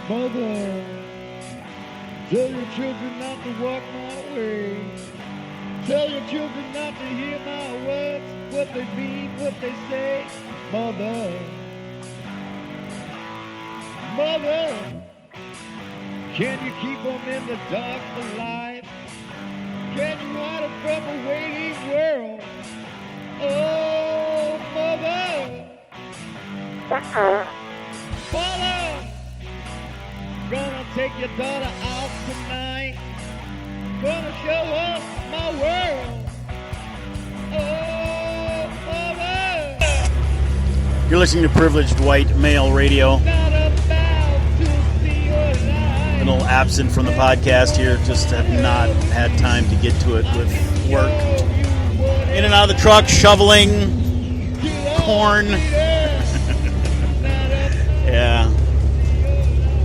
Mother, tell your children not to walk my way. Tell your children not to hear my words, what they mean, what they say. Mother, Mother, can you keep them in the dark for life? Can you hide them from a waiting world? Oh, Mother, Father, gonna take your daughter out tonight. Gonna show her my world. Oh, Mother. You're listening to Privileged White Male Radio. Not about to see your life. A little absent from the podcast here. Just have not had time to get to it with work. In and out of the truck, shoveling corn. Yeah.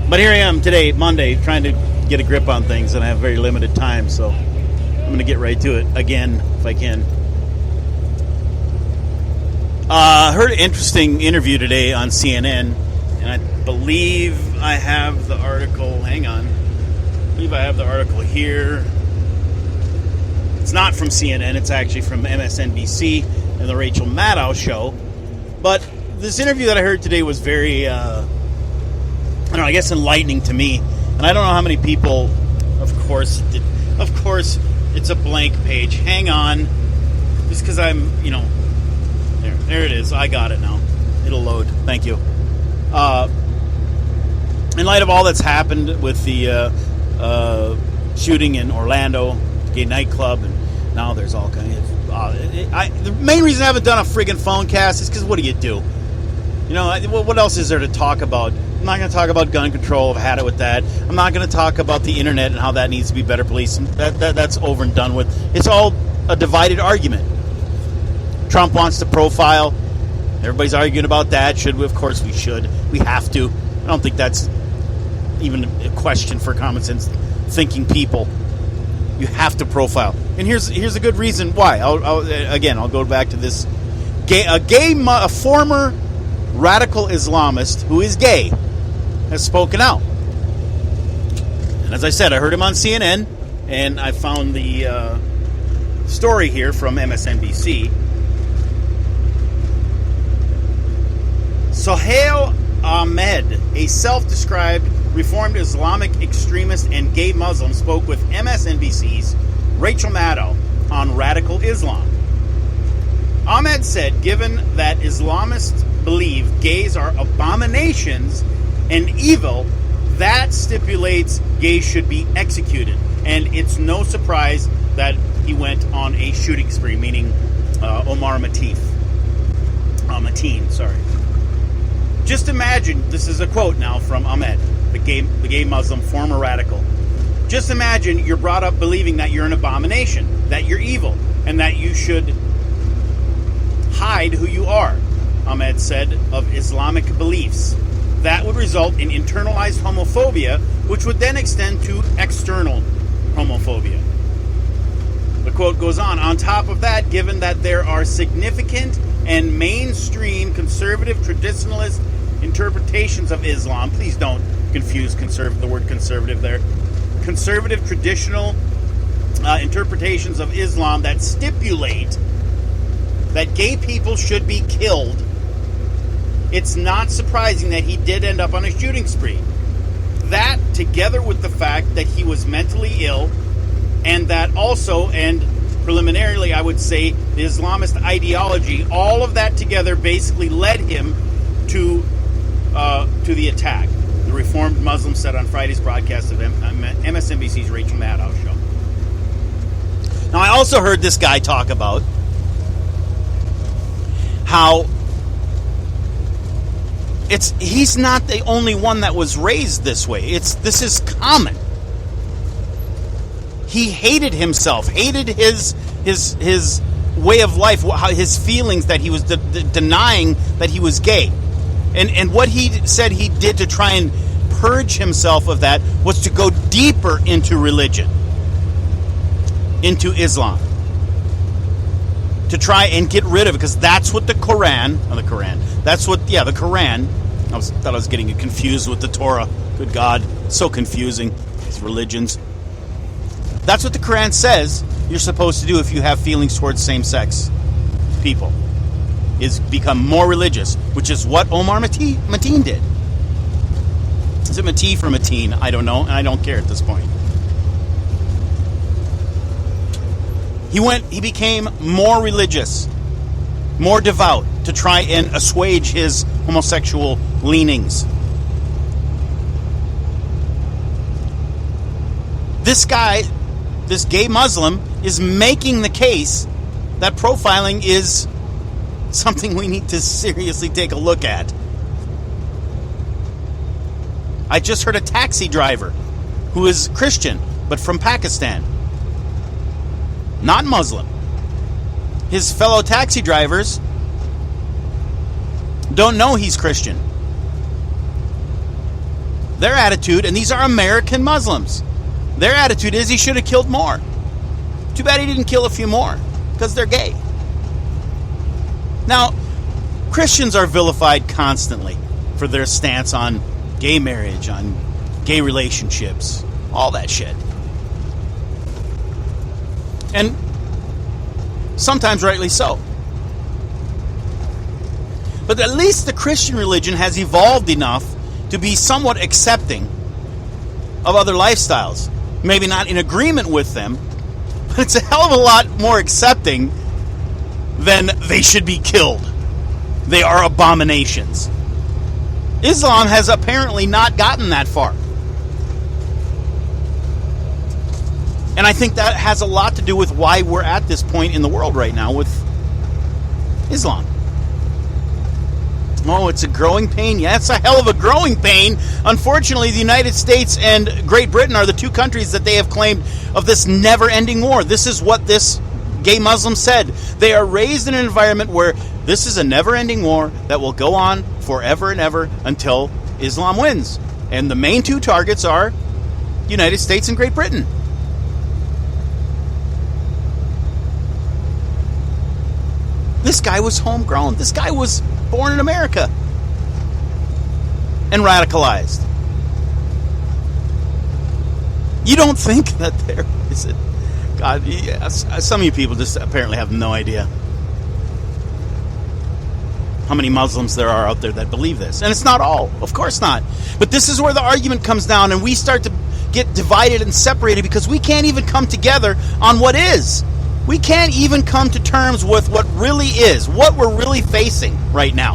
But here I am today, Monday, trying to get a grip on things, and I have very limited time, so I'm going to get right to it again, if I can. I heard an interesting interview today on CNN, and I believe I have the article. Hang on. I believe I have the article here. It's not from CNN. It's actually from MSNBC and the Rachel Maddow show. But this interview that I heard today was very, I guess enlightening to me. And I don't know how many people, of course, it's a blank page. Hang on. Just because I'm, there it is. I got it now. It'll load. Thank you. In light of all that's happened with the shooting in Orlando, the gay nightclub, and now there's all kinds of... the main reason I haven't done a friggin' phone cast is because what do you do? What else is there to talk about? I'm not going to talk about gun control. I've had it with that. I'm not going to talk about the internet and how that needs to be better policed. That's over and done with. It's all a divided argument. Trump wants to profile. Everybody's arguing about that. Should we? Of course we should. We have to. I don't think that's even a question for common sense thinking people. You have to profile. And here's a good reason why. I'll go back to this. A former radical Islamist who is gay has spoken out. And as I said, I heard him on CNN, and I found the story here from MSNBC. Sohail Ahmed, a self-described reformed Islamic extremist and gay Muslim, spoke with MSNBC's Rachel Maddow on radical Islam. Ahmed said, given that Islamists believe gays are abominations and evil, that stipulates gays should be executed. And it's no surprise that he went on a shooting spree, meaning Omar Mateen. Just imagine, this is a quote now from Ahmed, the gay Muslim, former radical. Just imagine you're brought up believing that you're an abomination, that you're evil, and that you should hide who you are, Ahmed said, of Islamic beliefs. That would result in internalized homophobia, which would then extend to external homophobia. The quote goes on top of that, given that there are significant and mainstream conservative traditionalist interpretations of Islam, please don't confuse the word conservative there, conservative traditional interpretations of Islam that stipulate that gay people should be killed, it's not surprising that he did end up on a shooting spree. That, together with the fact that he was mentally ill, and that also, and preliminarily I would say, the Islamist ideology, all of that together basically led him to the attack. The reformed Muslim said on Friday's broadcast of MSNBC's Rachel Maddow show. Now, I also heard this guy talk about how he's not the only one that was raised this way. This is common. He hated himself, hated his way of life, his feelings that he was denying that he was gay. And what he said he did to try and purge himself of that was to go deeper into religion, into Islam, to try and get rid of it, because that's what the Quran Thought I was getting it confused with the Torah. Good God, so confusing. These religions. That's what the Quran says you're supposed to do if you have feelings towards same-sex people. Is become more religious, which is what Omar Mateen did. Is it Mateen or Mateen? I don't know, and I don't care at this point. He became more religious, more devout, to try and assuage his homosexual leanings. This guy, this gay Muslim, is making the case that profiling is something we need to seriously take a look at. I just heard a taxi driver who is Christian, but from Pakistan. Not Muslim. His fellow taxi drivers don't know he's Christian. Their attitude, and these are American Muslims, their attitude is he should have killed more. Too bad he didn't kill a few more, because they're gay. Now, Christians are vilified constantly for their stance on gay marriage, on gay relationships, all that shit. And sometimes rightly so. But at least the Christian religion has evolved enough to be somewhat accepting of other lifestyles. Maybe not in agreement with them, but it's a hell of a lot more accepting than they should be killed. They are abominations. Islam has apparently not gotten that far. And I think that has a lot to do with why we're at this point in the world right now with Islam. Oh, it's a growing pain. Yeah, it's a hell of a growing pain. Unfortunately, the United States and Great Britain are the two countries that they have claimed of this never-ending war. This is what this gay Muslim said. They are raised in an environment where this is a never-ending war that will go on forever and ever until Islam wins. And the main two targets are United States and Great Britain. This guy was homegrown. This guy was born in America and radicalized. You don't think that there is it? God, yes, some of you people just apparently have no idea how many Muslims there are out there that believe this. And it's not all. Of course not. But this is where the argument comes down and we start to get divided and separated because we can't even come together on what is. We can't even come to terms with what really is, what we're really facing right now.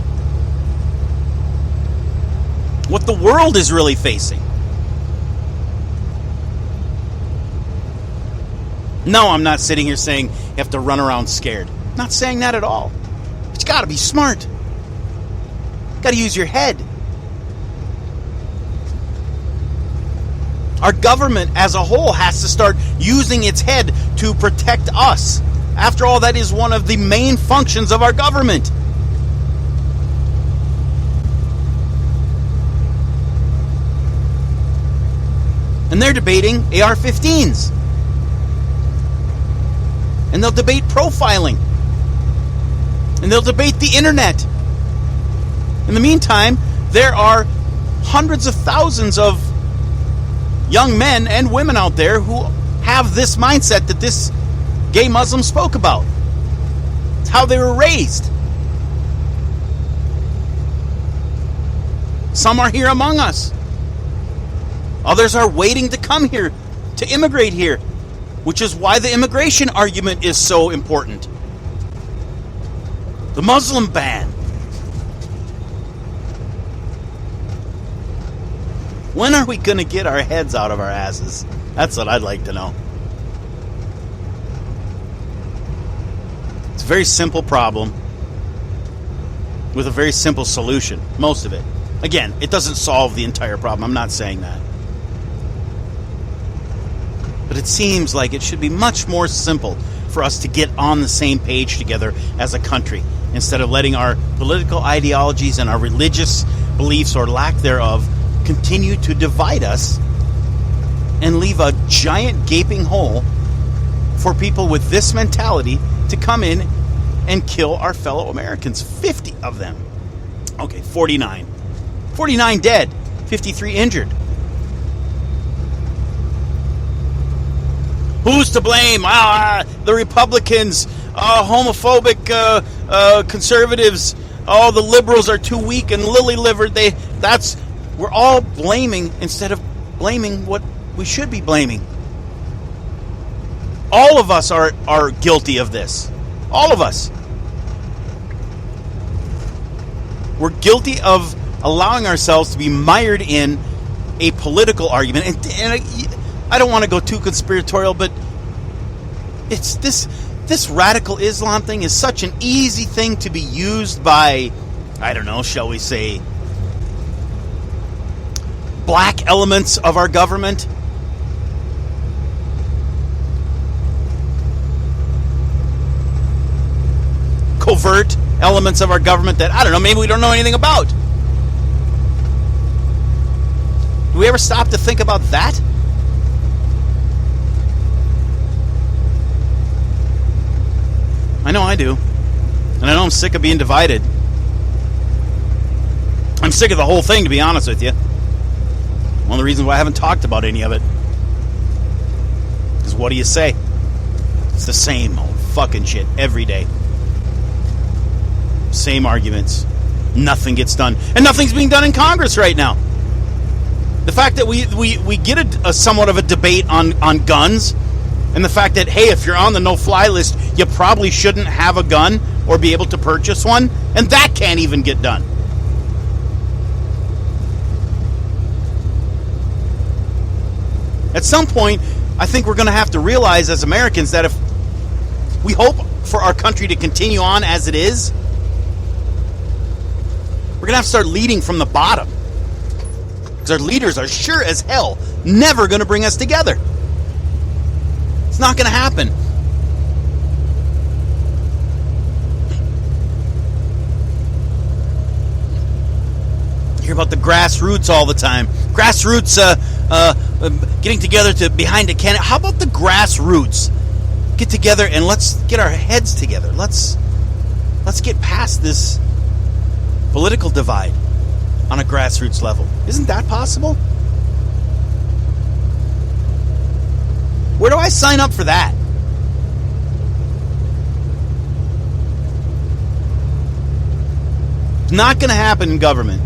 What the world is really facing. No, I'm not sitting here saying you have to run around scared. I'm not saying that at all. But you got to be smart. You got to use your head. Our government as a whole has to start using its head to protect us. After all, that is one of the main functions of our government. And they're debating AR-15s. And they'll debate profiling. And they'll debate the internet. In the meantime, there are hundreds of thousands of young men and women out there who have this mindset that this gay Muslim spoke about. It's how they were raised. Some are here among us. Others are waiting to come here, to immigrate here, which is why the immigration argument is so important. The Muslim ban. When are we going to get our heads out of our asses? That's what I'd like to know. It's a very simple problem with a very simple solution, most of it. Again, it doesn't solve the entire problem. I'm not saying that. But it seems like it should be much more simple for us to get on the same page together as a country, instead of letting our political ideologies and our religious beliefs or lack thereof continue to divide us and leave a giant gaping hole for people with this mentality to come in and kill our fellow Americans. 50 of them. Okay, 49. 49 dead, 53 injured. Who's to blame? The Republicans, homophobic conservatives. Oh, the liberals are too weak and lily-livered. We're all blaming instead of blaming what we should be blaming. All of us are guilty of this. All of us. We're guilty of allowing ourselves to be mired in a political argument. And I don't want to go too conspiratorial, but it's this radical Islam thing is such an easy thing to be used by, I don't know, shall we say, black elements of our government. Covert elements of our government that, I don't know, maybe we don't know anything about. Do we ever stop to think about that? I know I do. And I know I'm sick of being divided. I'm sick of the whole thing, to be honest with you. One of the reasons why I haven't talked about any of it. Because what do you say? It's the same old fucking shit every day. Same arguments. Nothing gets done. And nothing's being done in Congress right now. The fact that we get a somewhat of a debate on guns, and the fact that, hey, if you're on the no-fly list, you probably shouldn't have a gun or be able to purchase one, and that can't even get done. At some point, I think we're going to have to realize as Americans that if we hope for our country to continue on as it is, we're going to have to start leading from the bottom. Because our leaders are sure as hell never going to bring us together. It's not going to happen. You hear about the grassroots all the time. Grassroots getting together behind a candidate. How about the grassroots get together and let's get our heads together. Let's get past this political divide on a grassroots level. Isn't that possible? Where do I sign up for that? It's not going to happen in government.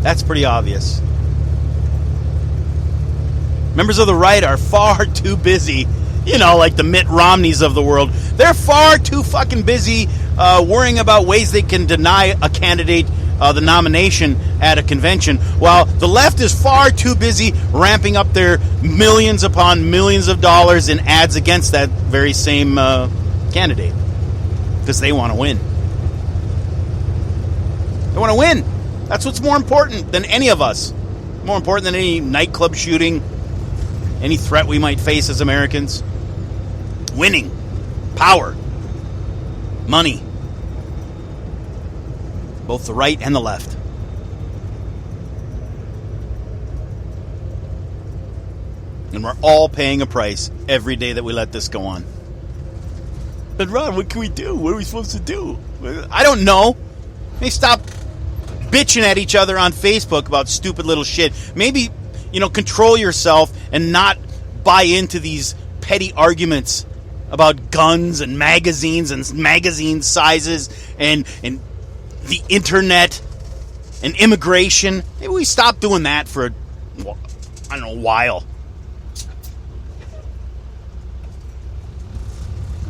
That's pretty obvious. Members of the right are far too busy, like the Mitt Romneys of the world. They're far too fucking busy worrying about ways they can deny a candidate the nomination at a convention, while the left is far too busy ramping up their millions upon millions of dollars in ads against that very same candidate, because they want to win. They want to win. That's what's more important than any of us. More important than any nightclub shooting, any threat we might face as Americans. Winning. Power. Money. Both the right and the left. And we're all paying a price every day that we let this go on. But Ron, what can we do? What are we supposed to do? I don't know. Maybe stop bitching at each other on Facebook about stupid little shit. Maybe, control yourself and not buy into these petty arguments about guns and magazines and magazine sizes and the internet and immigration. Maybe we stop doing that for, a while.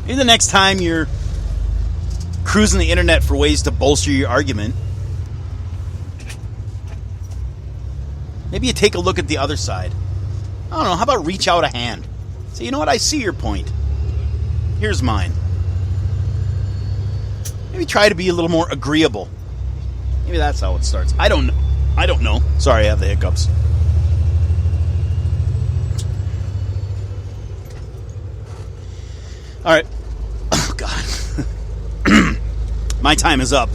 Maybe the next time you're cruising the internet for ways to bolster your argument, maybe you take a look at the other side. I don't know, how about reach out a hand? Say, you know what, I see your point. Here's mine. Maybe try to be a little more agreeable. Maybe that's how it starts. I don't know. Sorry, I have the hiccups. All right. Oh, God. My time is up.